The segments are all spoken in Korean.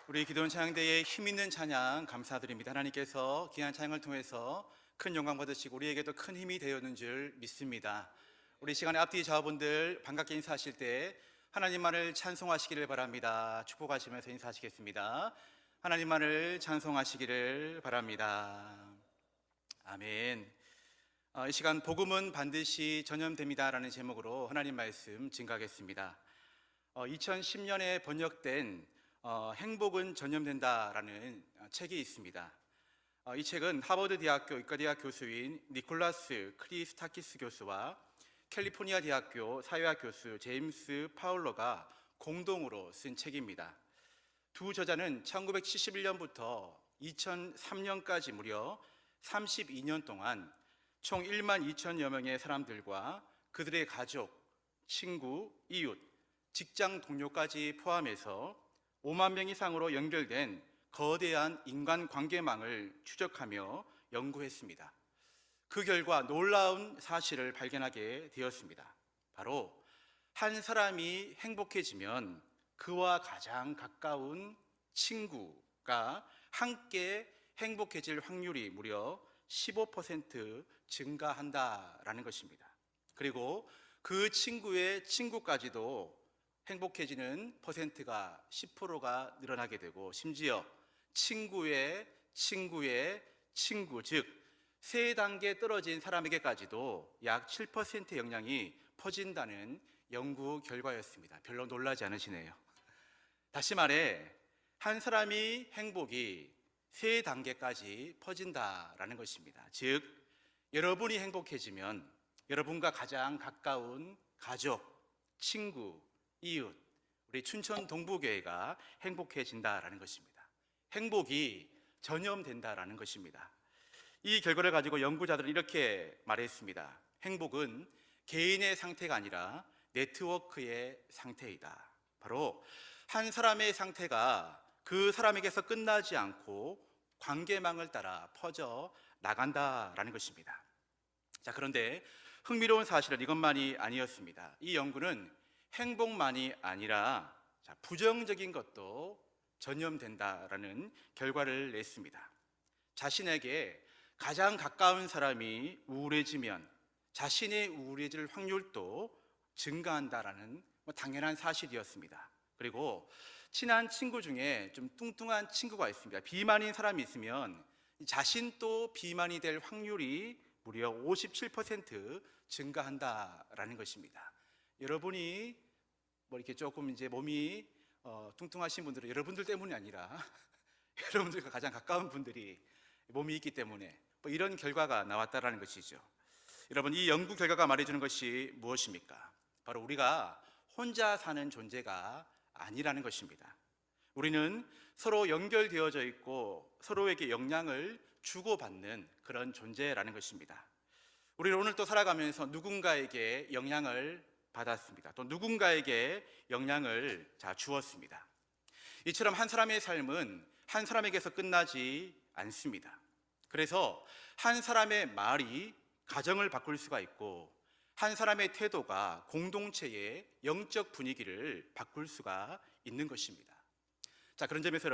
우리 기도원 찬양대의 힘있는 찬양 감사드립니다. 하나님께서 귀한 찬양을 통해서 큰 영광 받으시고 우리에게도 큰 힘이 되었는 줄 믿습니다. 우리 시간에 앞뒤 좌우분들 반갑게 인사하실 때 하나님만을 찬송하시기를 바랍니다. 축복하시면서 인사하시겠습니다. 하나님만을 찬송하시기를 바랍니다. 아멘. 이 시간 복음은 반드시 전염됩니다 라는 제목으로 하나님 말씀 증가하겠습니다. 2010년에 번역된 행복은 전염된다라는 책이 있습니다. 이 책은 하버드 대학교 의과대학 교수인 니콜라스 크리스타키스 교수와 캘리포니아 대학교 사회학 교수 제임스 파울러가 공동으로 쓴 책입니다. 두 저자는 1971년부터 2003년까지 무려 32년 동안 총 1만 2천여 명의 사람들과 그들의 가족, 친구, 이웃, 직장 동료까지 포함해서 5만 명 이상으로 연결된 거대한 인간관계망을 추적하며 연구했습니다. 그 결과 놀라운 사실을 발견하게 되었습니다. 바로 한 사람이 행복해지면 그와 가장 가까운 친구가 함께 행복해질 확률이 무려 15% 증가한다라는 것입니다. 그리고 그 친구의 친구까지도 행복해지는 퍼센트가 10%가 늘어나게 되고, 심지어 친구의 친구의 친구, 즉 3단계 떨어진 사람에게까지도 약 7%의 영향이 퍼진다는 연구 결과였습니다. 별로 놀라지 않으시네요. 다시 말해 한 사람이 행복이 3단계까지 퍼진다라는 것입니다. 즉 여러분이 행복해지면 여러분과 가장 가까운 가족, 친구, 이웃, 우리 춘천 동부교회가 행복해진다라는 것입니다. 행복이 전염된다라는 것입니다. 이 결과를 가지고 연구자들은 이렇게 말했습니다. 행복은 개인의 상태가 아니라 네트워크의 상태이다. 바로 한 사람의 상태가 그 사람에게서 끝나지 않고 관계망을 따라 퍼져 나간다라는 것입니다. 자, 그런데 흥미로운 사실은 이것만이 아니었습니다. 이 연구는 행복만이 아니라 부정적인 것도 전염된다라는 결과를 냈습니다. 자신에게 가장 가까운 사람이 우울해지면 자신의 우울해질 확률도 증가한다라는 당연한 사실이었습니다. 그리고 친한 친구 중에 좀 뚱뚱한 친구가 있습니다. 비만인 사람이 있으면 자신도 비만이 될 확률이 무려 57% 증가한다라는 것입니다. 여러분이 이렇게 조금 이제 몸이 뚱뚱하신 분들은 여러분들 때문이 아니라 여러분들과 가장 가까운 분들이 몸이 있기 때문에 이런 결과가 나왔다라는 것이죠. 여러분, 이 연구 결과가 말해주는 것이 무엇입니까? 바로 우리가 혼자 사는 존재가 아니라는 것입니다. 우리는 서로 연결되어져 있고 서로에게 영향을 주고받는 그런 존재라는 것입니다. 우리는 오늘 또 살아가면서 누군가에게 영향을 받았습니다. 또 누군가에게 영향을 주었습니다. 이처럼 한 사람의 삶은 한 사람에게서 끝나지 않습니다. 그래서 한 사람의 말이 가정을 바꿀 수가 있고 한 사람의 태도가 공동체의 영적 분위기를 바꿀 수가 있는 것입니다. 자, 그런 점에서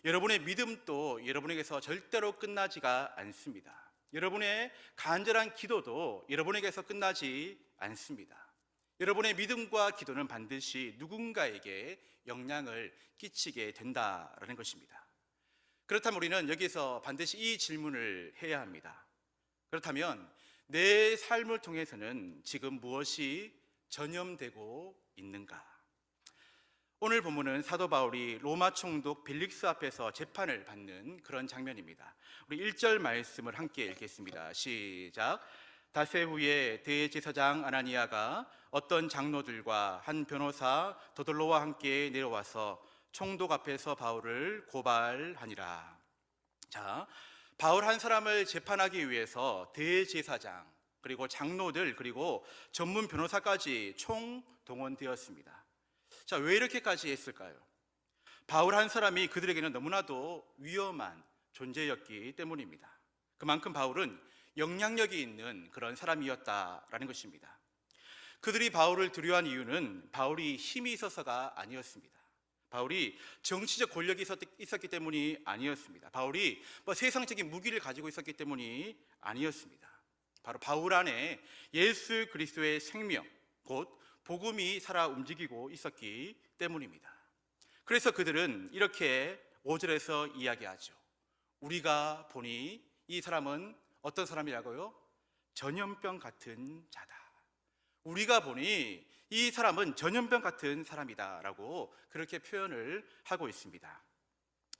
여러분의 믿음도 여러분에게서 절대로 끝나지가 않습니다. 여러분의 간절한 기도도 여러분에게서 끝나지 않습니다. 여러분의 믿음과 기도는 반드시 누군가에게 영향을 끼치게 된다라는 것입니다. 그렇다면 우리는 여기서 반드시 이 질문을 해야 합니다. 그렇다면 내 삶을 통해서는 지금 무엇이 전염되고 있는가? 오늘 본문은 사도 바울이 로마 총독 벨릭스 앞에서 재판을 받는 그런 장면입니다. 우리 1절 말씀을 함께 읽겠습니다. 시작. 닷새 후에 대제사장 아나니아가 어떤 장로들과 한 변호사 도돌로와 함께 내려와서 총독 앞에서 바울을 고발하니라. 자, 바울 한 사람을 재판하기 위해서 대제사장, 그리고 장로들, 그리고 전문 변호사까지 총동원되었습니다. 자, 왜 이렇게까지 했을까요? 바울 한 사람이 그들에게는 너무나도 위험한 존재였기 때문입니다. 그만큼 바울은 영향력이 있는 그런 사람이었다라는 것입니다. 그들이 바울을 두려워한 이유는 바울이 힘이 있어서가 아니었습니다. 바울이 정치적 권력이 있었기 때문이 아니었습니다. 바울이 세상적인 무기를 가지고 있었기 때문이 아니었습니다. 바로 바울 안에 예수 그리스도의 생명, 곧 복음이 살아 움직이고 있었기 때문입니다. 그래서 그들은 이렇게 5절에서 이야기하죠. 우리가 보니 이 사람은 어떤 사람이라고요? 전염병 같은 자다. 우리가 보니 이 사람은 전염병 같은 사람이다 라고 그렇게 표현을 하고 있습니다.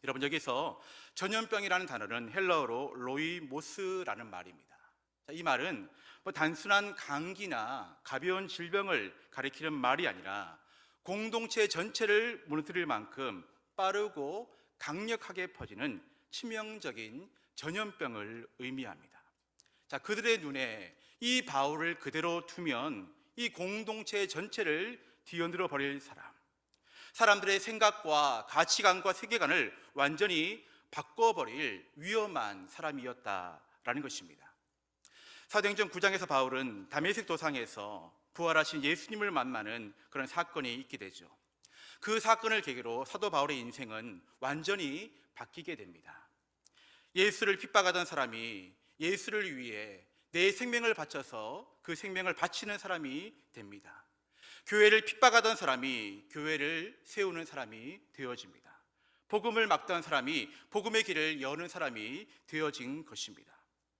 여러분, 여기서 전염병이라는 단어는 헬라어로 로이모스라는 말입니다. 이 말은 단순한 감기나 가벼운 질병을 가리키는 말이 아니라 공동체 전체를 무너뜨릴 만큼 빠르고 강력하게 퍼지는 치명적인 전염병을 의미합니다. 그들의 눈에 이 바울을 그대로 두면 이 공동체 전체를 뒤흔들어 버릴 사람들의 생각과 가치관과 세계관을 완전히 바꿔버릴 위험한 사람이었다라는 것입니다. 사도행전 9장에서 바울은 다메섹 도상에서 부활하신 예수님을 만나는 그런 사건이 있게 되죠. 그 사건을 계기로 사도 바울의 인생은 완전히 바뀌게 됩니다. 예수를 핍박하던 사람이 예수를 위해 내 생명을 바쳐서 그 생명을 바치는 사람이 됩니다. 교회를 핍박하던 사람이 교회를 세우는 사람이 되어집니다. 복음을 막던 사람이 복음의 길을 여는 사람이 되어진 것입니다.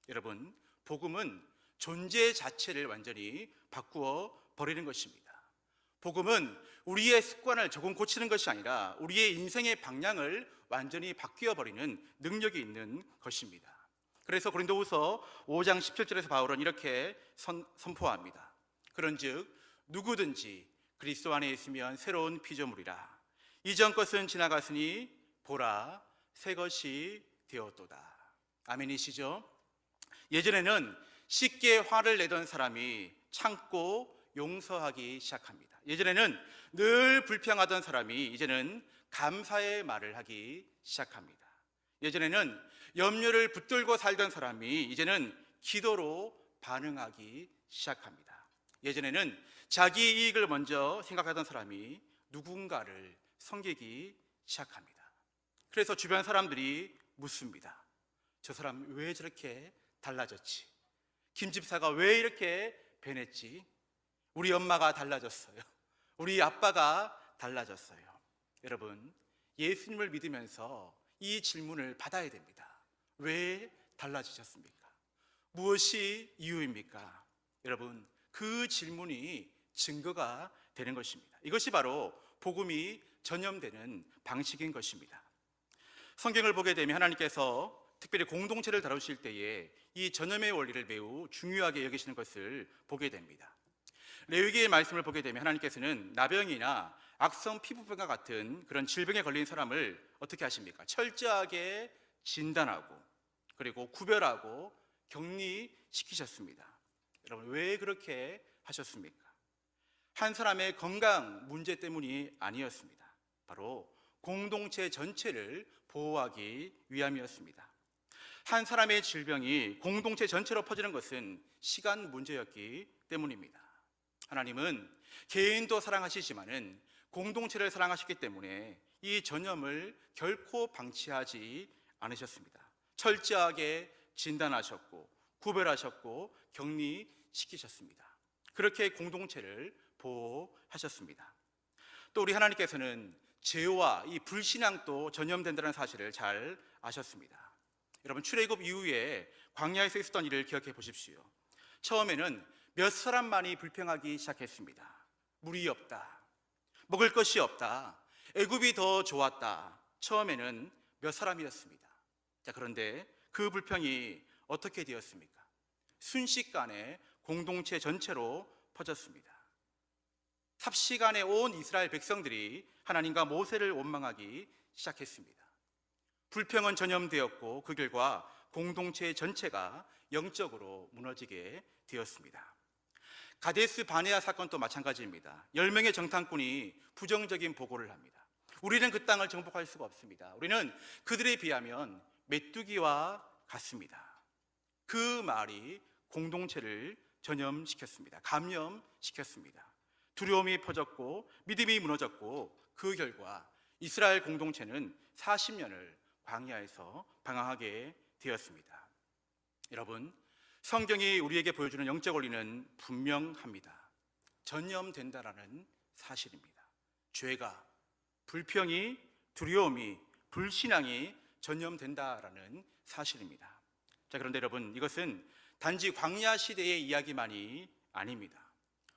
여러분, 복음은 존재 자체를 완전히 바꾸어 버리는 것입니다. 복음은 우리의 습관을 조금 고치는 것이 아니라 우리의 인생의 방향을 완전히 바뀌어 버리는 능력이 있는 것입니다. 그래서 고린도후서 5장 17절에서 바울은 이렇게 선포합니다. 그런즉 누구든지 그리스도 안에 있으면 새로운 피조물이라. 이전 것은 지나갔으니 보라 새 것이 되었도다. 아멘이시죠? 예전에는 쉽게 화를 내던 사람이 참고 용서하기 시작합니다. 예전에는 늘 불평하던 사람이 이제는 감사의 말을 하기 시작합니다. 예전에는 염려를 붙들고 살던 사람이 이제는 기도로 반응하기 시작합니다. 예전에는 자기 이익을 먼저 생각하던 사람이 누군가를 섬기기 시작합니다. 그래서 주변 사람들이 묻습니다. 저 사람 왜 저렇게 달라졌지? 김 집사가 왜 이렇게 변했지? 우리 엄마가 달라졌어요. 우리 아빠가 달라졌어요. 여러분, 예수님을 믿으면서 이 질문을 받아야 됩니다. 왜 달라지셨습니까? 무엇이 이유입니까? 여러분, 그 질문이 증거가 되는 것입니다. 이것이 바로 복음이 전염되는 방식인 것입니다. 성경을 보게 되면 하나님께서 특별히 공동체를 다루실 때에 이 전염의 원리를 매우 중요하게 여기시는 것을 보게 됩니다. 레위기의 말씀을 보게 되면 하나님께서는 나병이나 악성 피부병과 같은 그런 질병에 걸린 사람을 어떻게 하십니까? 철저하게 진단하고 그리고 구별하고 격리시키셨습니다. 여러분, 왜 그렇게 하셨습니까? 한 사람의 건강 문제 때문이 아니었습니다. 바로 공동체 전체를 보호하기 위함이었습니다. 한 사람의 질병이 공동체 전체로 퍼지는 것은 시간 문제였기 때문입니다. 하나님은 개인도 사랑하시지만은 공동체를 사랑하시기 때문에 이 전염을 결코 방치하지 않으셨습니다. 철저하게 진단하셨고 구별하셨고 격리시키셨습니다. 그렇게 공동체를 보호하셨습니다. 또 우리 하나님께서는 죄와 이 불신앙도 전염된다는 사실을 잘 아셨습니다. 여러분, 출애굽 이후에 광야에서 있었던 일을 기억해 보십시오. 처음에는 몇 사람만이 불평하기 시작했습니다. 물이 없다, 먹을 것이 없다, 애굽이 더 좋았다. 처음에는 몇 사람이었습니다. 그런데 그 불평이 어떻게 되었습니까? 순식간에 공동체 전체로 퍼졌습니다. 삽시간에 온 이스라엘 백성들이 하나님과 모세를 원망하기 시작했습니다. 불평은 전염되었고 그 결과 공동체 전체가 영적으로 무너지게 되었습니다. 가데스 바네아 사건도 마찬가지입니다. 10명의 정탐꾼이 부정적인 보고를 합니다. 우리는 그 땅을 정복할 수가 없습니다. 우리는 그들에 비하면 메뚜기와 같습니다. 그 말이 공동체를 전염시켰습니다. 감염시켰습니다. 두려움이 퍼졌고 믿음이 무너졌고 그 결과 이스라엘 공동체는 40년을 광야에서 방황하게 되었습니다. 여러분, 성경이 우리에게 보여주는 영적 원리는 분명합니다. 전염된다라는 사실입니다. 죄가, 불평이, 두려움이, 불신앙이 전염된다라는 사실입니다. 자, 그런데 여러분, 이것은 단지 광야 시대의 이야기만이 아닙니다.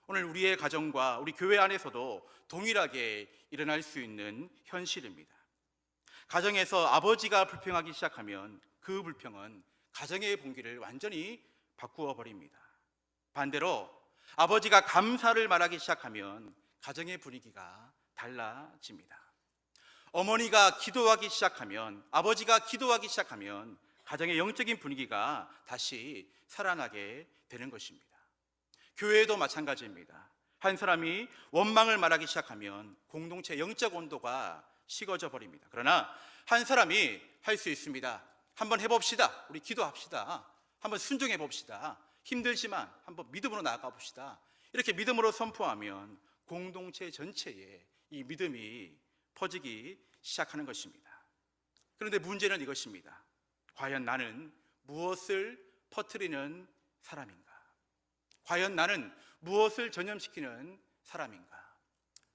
오늘 우리의 가정과 우리 교회 안에서도 동일하게 일어날 수 있는 현실입니다. 가정에서 아버지가 불평하기 시작하면 그 불평은 가정의 분위기를 완전히 바꾸어 버립니다. 반대로 아버지가 감사를 말하기 시작하면 가정의 분위기가 달라집니다. 어머니가 기도하기 시작하면, 아버지가 기도하기 시작하면 가정의 영적인 분위기가 다시 살아나게 되는 것입니다. 교회도 마찬가지입니다. 한 사람이 원망을 말하기 시작하면 공동체 영적 온도가 식어져 버립니다. 그러나 한 사람이 할 수 있습니다. 한번 해봅시다. 우리 기도합시다. 한번 순종해 봅시다. 힘들지만 한번 믿음으로 나아가 봅시다. 이렇게 믿음으로 선포하면 공동체 전체에 이 믿음이 퍼지기 시작하는 것입니다. 그런데 문제는 이것입니다. 과연 나는 무엇을 퍼뜨리는 사람인가? 과연 나는 무엇을 전염시키는 사람인가?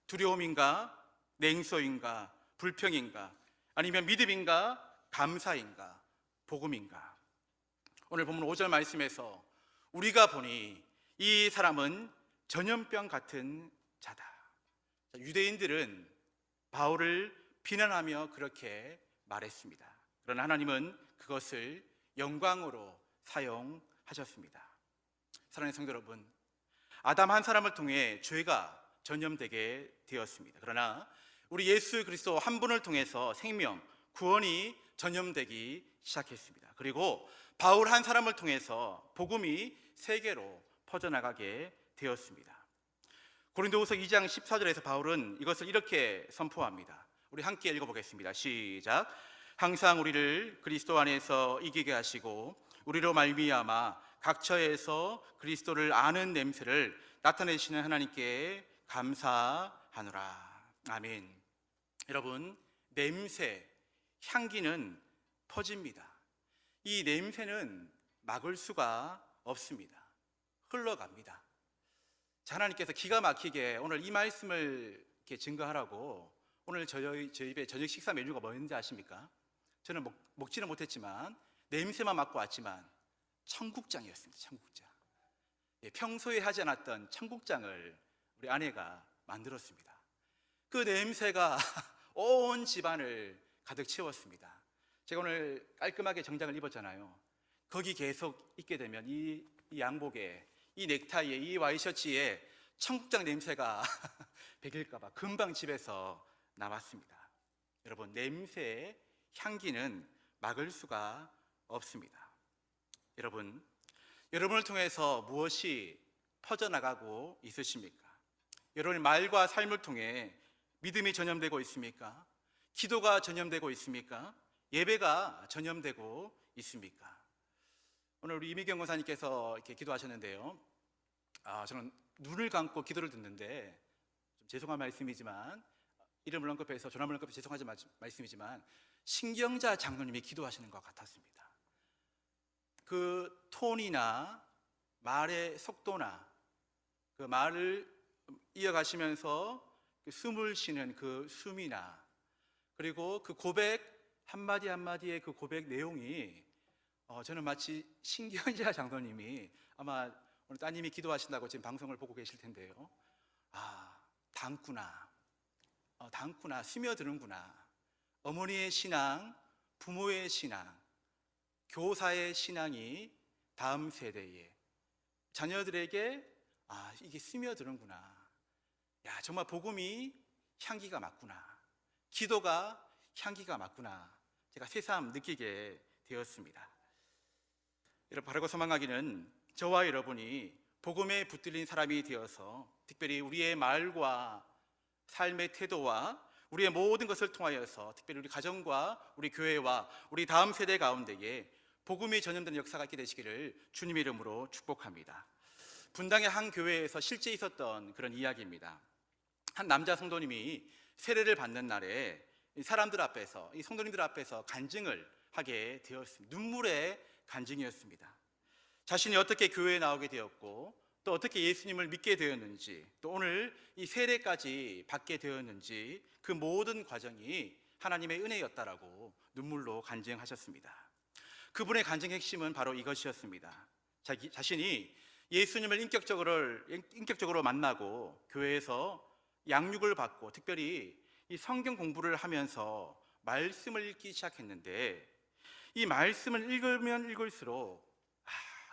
두려움인가? 냉소인가? 불평인가? 아니면 믿음인가? 감사인가? 복음인가? 오늘 본문 5절 말씀에서 우리가 보니 이 사람은 전염병 같은 자다. 유대인들은 바울을 비난하며 그렇게 말했습니다. 그러나 하나님은 그것을 영광으로 사용하셨습니다. 사랑하는 성도 여러분, 아담 한 사람을 통해 죄가 전염되게 되었습니다. 그러나 우리 예수 그리스도 한 분을 통해서 생명, 구원이 전염되기 시작했습니다. 그리고 바울 한 사람을 통해서 복음이 세계로 퍼져나가게 되었습니다. 고린도후서 2장 14절에서 바울은 이것을 이렇게 선포합니다. 우리 함께 읽어보겠습니다. 시작. 항상 우리를 그리스도 안에서 이기게 하시고 우리로 말미암아 각처에서 그리스도를 아는 냄새를 나타내시는 하나님께 감사하노라. 아멘. 여러분, 냄새, 향기는 퍼집니다. 이 냄새는 막을 수가 없습니다. 흘러갑니다. 자, 하나님께서 기가 막히게 오늘 이 말씀을 이렇게 증거하라고 오늘 저희 집에 저녁 식사 메뉴가 뭐였는지 아십니까? 저는 먹지는 못했지만 냄새만 맡고 왔지만 청국장이었습니다. 청국장. 평소에 하지 않았던 청국장을 우리 아내가 만들었습니다. 그 냄새가 온 집안을 가득 채웠습니다. 제가 오늘 깔끔하게 정장을 입었잖아요. 거기 계속 있게 되면 이 양복에, 이 넥타이에, 이 와이셔츠에 청국장 냄새가 배길까봐 금방 집에서 나왔습니다. 여러분, 냄새의 향기는 막을 수가 없습니다. 여러분, 여러분을 통해서 무엇이 퍼져나가고 있으십니까? 여러분의 말과 삶을 통해 믿음이 전염되고 있습니까? 기도가 전염되고 있습니까? 예배가 전염되고 있습니까? 오늘 우리 이미경 권사님께서 이렇게 기도하셨는데요. 저는 눈을 감고 기도를 듣는데 좀 죄송한 말씀이지만, 이름을 언급해서 전화를 언급해서 죄송하지 말씀이지만 신경자 장로님이 기도하시는 것 같았습니다. 그 톤이나 말의 속도나 그 말을 이어가시면서 그 숨을 쉬는 그 숨이나, 그리고 그 고백 한마디 한마디의 그 고백 내용이 저는 마치 신경자 장로님이, 아마 오늘 따님이 기도하신다고 지금 방송을 보고 계실 텐데요. 담구나, 스며드는구나. 어머니의 신앙, 부모의 신앙, 교사의 신앙이 다음 세대에, 자녀들에게 이게 스며드는구나. 야, 정말 복음이 향기가 맞구나. 기도가 향기가 맞구나. 제가 새삼 느끼게 되었습니다. 여러분, 바라고 소망하기는 저와 여러분이 복음에 붙들린 사람이 되어서 특별히 우리의 말과 삶의 태도와 우리의 모든 것을 통하여서 특별히 우리 가정과 우리 교회와 우리 다음 세대 가운데에 복음이 전염되는 역사가 있게 되시기를 주님의 이름으로 축복합니다. 분당의 한 교회에서 실제 있었던 그런 이야기입니다. 한 남자 성도님이 세례를 받는 날에 이 사람들 앞에서, 이 성도님들 앞에서 간증을 하게 되었습니다. 눈물의 간증이었습니다. 자신이 어떻게 교회에 나오게 되었고 또 어떻게 예수님을 믿게 되었는지, 또 오늘 이 세례까지 받게 되었는지, 그 모든 과정이 하나님의 은혜였다라고 눈물로 간증하셨습니다. 그분의 간증의 핵심은 바로 이것이었습니다. 자신이 예수님을 인격적으로 만나고 교회에서 양육을 받고 특별히 이 성경 공부를 하면서 말씀을 읽기 시작했는데, 이 말씀을 읽으면 읽을수록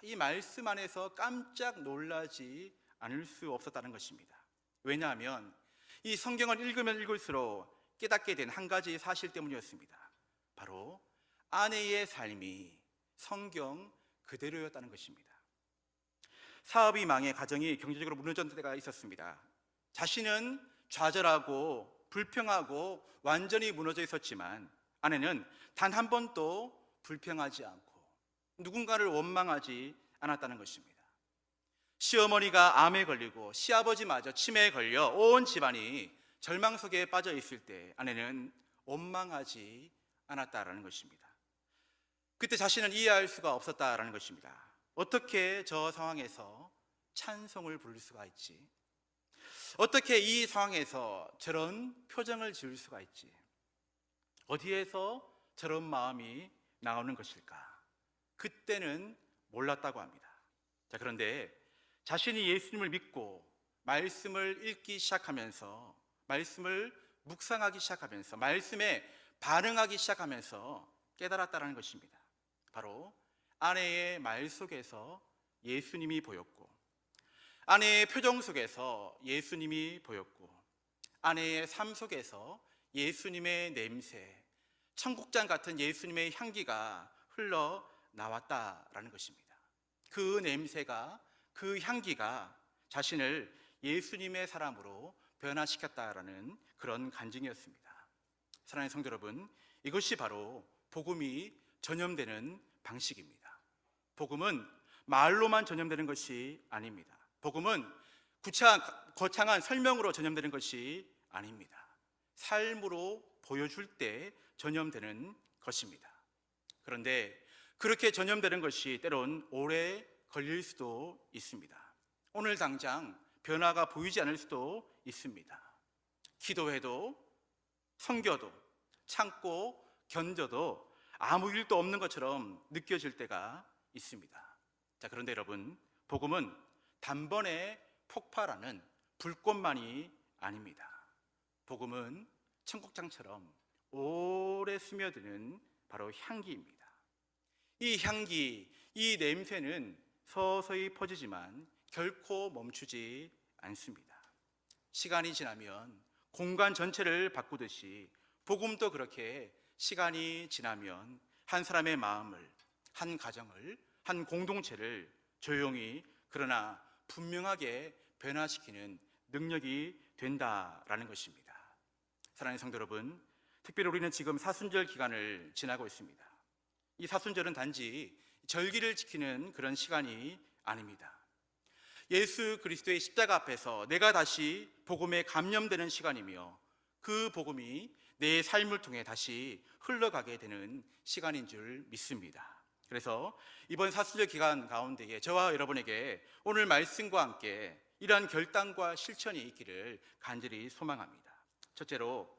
이 말씀 안에서 깜짝 놀라지 않을 수 없었다는 것입니다. 왜냐하면 이 성경을 읽으면 읽을수록 깨닫게 된 한 가지 사실 때문이었습니다. 바로 아내의 삶이 성경 그대로였다는 것입니다. 사업이 망해 가정이 경제적으로 무너졌던 때가 있었습니다. 자신은 좌절하고 불평하고 완전히 무너져 있었지만 아내는 단 한 번도 불평하지 않고 누군가를 원망하지 않았다는 것입니다. 시어머니가 암에 걸리고 시아버지마저 치매에 걸려 온 집안이 절망 속에 빠져 있을 때 아내는 원망하지 않았다라는 것입니다. 그때 자신은 이해할 수가 없었다라는 것입니다. 어떻게 저 상황에서 찬송을 부를 수가 있지? 어떻게 이 상황에서 저런 표정을 지을 수가 있지? 어디에서 저런 마음이 나오는 것일까? 그때는 몰랐다고 합니다. 그런데 자신이 예수님을 믿고 말씀을 읽기 시작하면서, 말씀을 묵상하기 시작하면서, 말씀에 반응하기 시작하면서 깨달았다는 것입니다. 바로 아내의 말 속에서 예수님이 보였고, 아내의 표정 속에서 예수님이 보였고, 아내의 삶 속에서 예수님의 냄새, 청국장 같은 예수님의 향기가 흘러나왔다라는 것입니다. 그 냄새가, 그 향기가 자신을 예수님의 사람으로 변화시켰다라는 그런 간증이었습니다. 사랑하는 성도 여러분, 이것이 바로 복음이 전염되는 방식입니다. 복음은 말로만 전염되는 것이 아닙니다. 복음은 거창한 설명으로 전염되는 것이 아닙니다. 삶으로 보여줄 때 전염되는 것입니다. 그런데 그렇게 전염되는 것이 때론 오래 걸릴 수도 있습니다. 오늘 당장 변화가 보이지 않을 수도 있습니다. 기도해도, 섬겨도, 참고 견뎌도 아무 일도 없는 것처럼 느껴질 때가 있습니다. 그런데 여러분, 복음은 단번에 폭발하는 불꽃만이 아닙니다. 복음은 청국장처럼 오래 스며드는 바로 향기입니다. 이 향기, 이 냄새는 서서히 퍼지지만 결코 멈추지 않습니다. 시간이 지나면 공간 전체를 바꾸듯이 복음도 그렇게 시간이 지나면 한 사람의 마음을, 한 가정을, 한 공동체를 조용히 그러나 분명하게 변화시키는 능력이 된다라는 것입니다. 사랑하는 성도 여러분, 특별히 우리는 지금 사순절 기간을 지나고 있습니다. 이 사순절은 단지 절기를 지키는 그런 시간이 아닙니다. 예수 그리스도의 십자가 앞에서 내가 다시 복음에 감염되는 시간이며, 그 복음이 내 삶을 통해 다시 흘러가게 되는 시간인 줄 믿습니다. 그래서 이번 사순절 기간 가운데에 저와 여러분에게 오늘 말씀과 함께 이러한 결단과 실천이 있기를 간절히 소망합니다. 첫째로,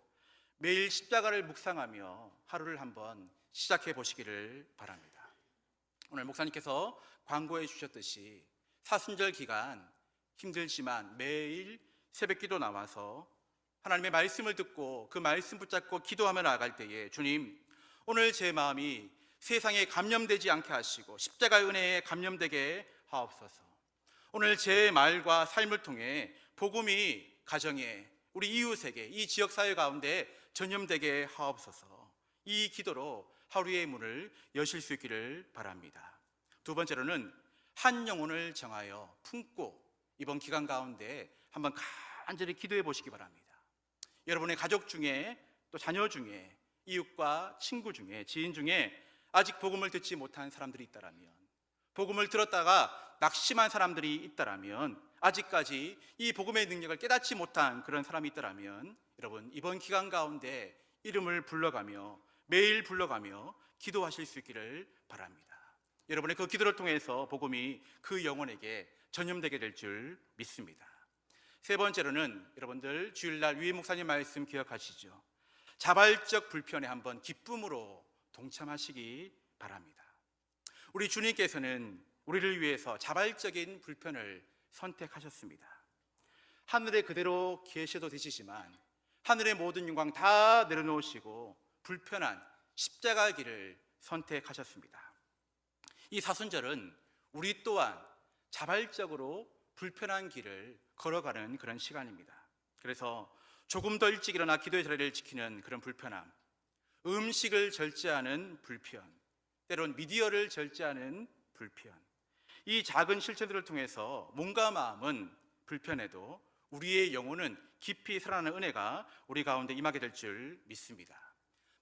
매일 십자가를 묵상하며 하루를 한번 시작해 보시기를 바랍니다. 오늘 목사님께서 광고해 주셨듯이 사순절 기간 힘들지만 매일 새벽기도 나와서 하나님의 말씀을 듣고 그 말씀 붙잡고 기도하며 나아갈 때에, 주님, 오늘 제 마음이 세상에 감염되지 않게 하시고 십자가의 은혜에 감염되게 하옵소서. 오늘 제 말과 삶을 통해 복음이 가정에, 우리 이웃에게, 이 지역사회 가운데 전염되게 하옵소서. 이 기도로 하루의 문을 여실 수 있기를 바랍니다. 두 번째로는 한 영혼을 정하여 품고 이번 기간 가운데 한번 간절히 기도해 보시기 바랍니다. 여러분의 가족 중에, 또 자녀 중에, 이웃과 친구 중에, 지인 중에 아직 복음을 듣지 못한 사람들이 있다라면, 복음을 들었다가 낙심한 사람들이 있다라면, 아직까지 이 복음의 능력을 깨닫지 못한 그런 사람이 있다라면, 여러분, 이번 기간 가운데 이름을 불러가며 매일 불러가며 기도하실 수 있기를 바랍니다. 여러분의 그 기도를 통해서 복음이 그 영혼에게 전염되게 될 줄 믿습니다. 세 번째로는 여러분들 주일날 위에 목사님 말씀 기억하시죠? 자발적 불편에 한번 기쁨으로 동참하시기 바랍니다. 우리 주님께서는 우리를 위해서 자발적인 불편을 선택하셨습니다. 하늘에 그대로 계셔도 되시지만 하늘의 모든 영광 다 내려놓으시고 불편한 십자가 길을 선택하셨습니다. 이 사순절은 우리 또한 자발적으로 불편한 길을 걸어가는 그런 시간입니다. 그래서 조금 더 일찍 일어나 기도의 자리를 지키는 그런 불편함, 음식을 절제하는 불편, 때론 미디어를 절제하는 불편, 이 작은 실천들을 통해서 몸과 마음은 불편해도 우리의 영혼은 깊이 살아나는 은혜가 우리 가운데 임하게 될 줄 믿습니다.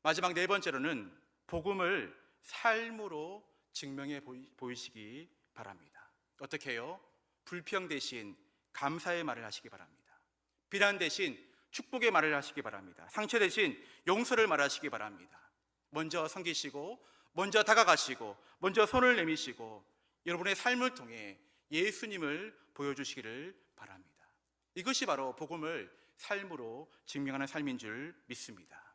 마지막 네 번째로는 복음을 삶으로 증명해 보이시기 바랍니다. 어떻게 해요? 불평 대신 감사의 말을 하시기 바랍니다. 비난 대신 축복의 말을 하시기 바랍니다. 상처 대신 용서를 말하시기 바랍니다. 먼저 섬기시고 먼저 다가가시고 먼저 손을 내미시고 여러분의 삶을 통해 예수님을 보여주시기를 바랍니다. 이것이 바로 복음을 삶으로 증명하는 삶인 줄 믿습니다.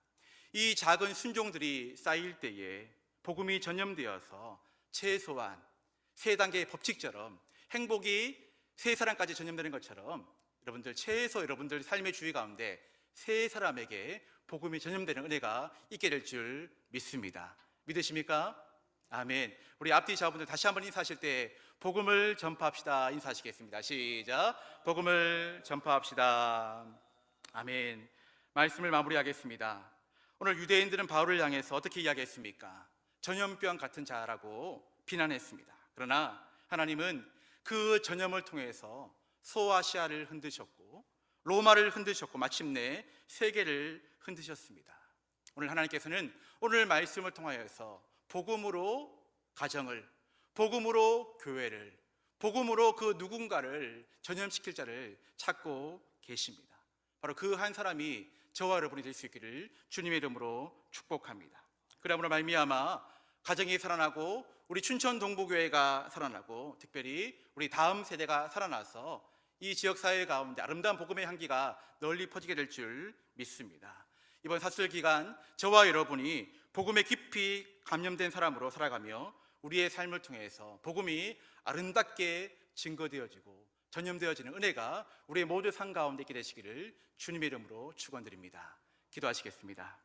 이 작은 순종들이 쌓일 때에 복음이 전염되어서 최소한 세 단계의 법칙처럼 행복이 세 사람까지 전염되는 것처럼 여러분들 최소 여러분들 삶의 주위 가운데 세 사람에게 복음이 전염되는 은혜가 있게 될 줄 믿습니다. 믿으십니까? 아멘. 우리 앞뒤 자분들 다시 한번 인사하실 때 복음을 전파합시다 인사하시겠습니다. 시작. 복음을 전파합시다. 아멘. 말씀을 마무리하겠습니다. 오늘 유대인들은 바울을 향해서 어떻게 이야기했습니까? 전염병 같은 자라고 비난했습니다. 그러나 하나님은 그 전염을 통해서 소아시아를 흔드셨고 로마를 흔드셨고 마침내 세계를 흔드셨습니다. 오늘 하나님께서는 오늘 말씀을 통하여서 복음으로 가정을, 복음으로 교회를, 복음으로 그 누군가를 전염시킬 자를 찾고 계십니다. 바로 그 한 사람이 저와 여러분이 될 수 있기를 주님의 이름으로 축복합니다. 그러므로 말미암아 가정이 살아나고 우리 춘천 동부교회가 살아나고 특별히 우리 다음 세대가 살아나서 이 지역사회 가운데 아름다운 복음의 향기가 널리 퍼지게 될 줄 믿습니다. 이번 사순절 기간 저와 여러분이 복음에 깊이 감염된 사람으로 살아가며 우리의 삶을 통해서 복음이 아름답게 증거되어지고 전염되어지는 은혜가 우리의 모두 삶 가운데 있게 되시기를 주님의 이름으로 축원드립니다. 기도하시겠습니다.